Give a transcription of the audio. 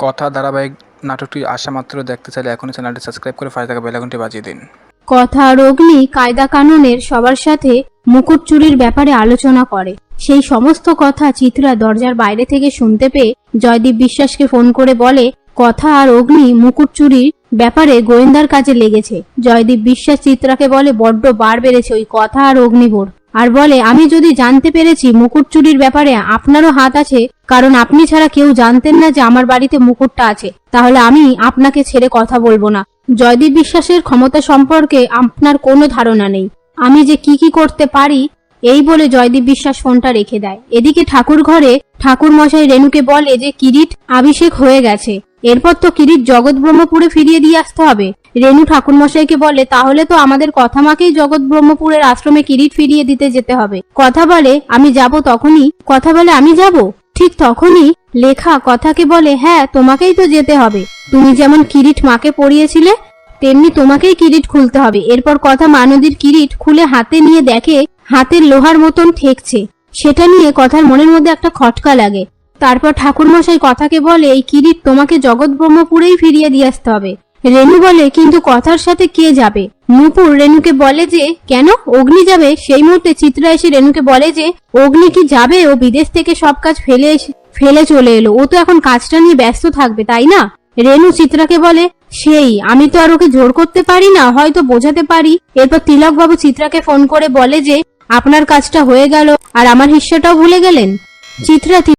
কথা ধারাবাহিক নাটকটি আসা মাত্র দেখতে চাইলে এখনই চ্যানেলটি সাবস্ক্রাইব করে পাশে থাকা বেল আইকনটি বাজিয়ে দিন। কথা আর অগ্নি কায়দা কানুনের সবার সাথে মুকুট চুরির ব্যাপারে আলোচনা করে। সেই সমস্ত কথা চিত্রা দরজার বাইরে থেকে শুনতে পেয়ে জয়দীপ বিশ্বাসকে ফোন করে বলে কথা আর অগ্নি মুকুট চুরির ব্যাপারে গোয়েন্দার কাজে লেগেছে। জয়দীপ বিশ্বাস চিত্রাকে বলে বড্ড বার বেড়েছে ওই কথা আর অগ্নিভোর, আর বলে আমি যদি জানতে পেরেছি মুকুট চুরির ব্যাপারে আপনারও হাত আছে, কারণ আপনি ছাড়া কেউ জানতেন না যে আমার বাড়িতে মুকুটটা আছে, তাহলে আমি আপনাকে ছেড়ে কথা বলবো না। জয়দীপ বিশ্বাসের ক্ষমতা সম্পর্কে আপনার কোনো ধারণা নেই, আমি যে কি করতে পারি। এই বলে জয়দীপ বিশ্বাস ফোনটা রেখে দেয়। এদিকে ঠাকুর ঘরে ঠাকুর মশাই রেনুকে বলে যে কিরিট অভিষেক হয়ে গেছে, এরপর তো কিরিট জগৎ ব্রহ্মপুরে ফিরিয়ে দিয়ে আসতে হবে। রেনু ঠাকুর মশাইকে বলে তাহলে তো আমাদের কথা মাকেই জগৎ ব্রহ্মপুরের আশ্রমে কিরিট ফিরিয়ে দিতে যেতে হবে। কথা বলে আমি যাব তখনই, কথা বলে আমি যাব ঠিক তখনই লেখা কথাকে বলে হ্যাঁ তোমাকেই তো যেতে হবে, তুমি যেমন কিরিট মাকে পরিয়েছিলে তেমনি তোমাকেই কিরিট খুলতে হবে। এরপর কথা মানদীর কিরিট খুলে হাতে নিয়ে দেখে হাতের লোহার মতন ঠেকছে, সেটা নিয়ে কথার মনের মধ্যে একটা খটকা লাগে। তারপর ঠাকুরমশাই কথাকে বলে এই কিরিট তোমাকে জগৎ ব্রহ্মপুরেই ফিরিয়ে দিয়ে আসতে হবে। রেনু বলে কিন্তু কথার সাথে কে যাবে? নূপুর রেনুকে বলে যে কেন অগ্নি যাবে। সেই মুহূর্তে চিত্রা এসে রেনুকে বলে যে অগ্নি কি যাবে? ও বিদেশ থেকে সব কাজ ফেলে চলে এলো, ও তো এখন কাজটা নিয়ে ব্যস্ত থাকবে তাই না? রেনু চিত্রাকে বলে সেই আমি তো আর ওকে জোর করতে পারি না, হয়তো বোঝাতে পারি। এরপর তিলকবাবু চিত্রাকে ফোন করে বলে যে আপনার কাজটা হয়ে গেল আর আমার হিস্সাটাও ভুলে গেলেন। চিত্রা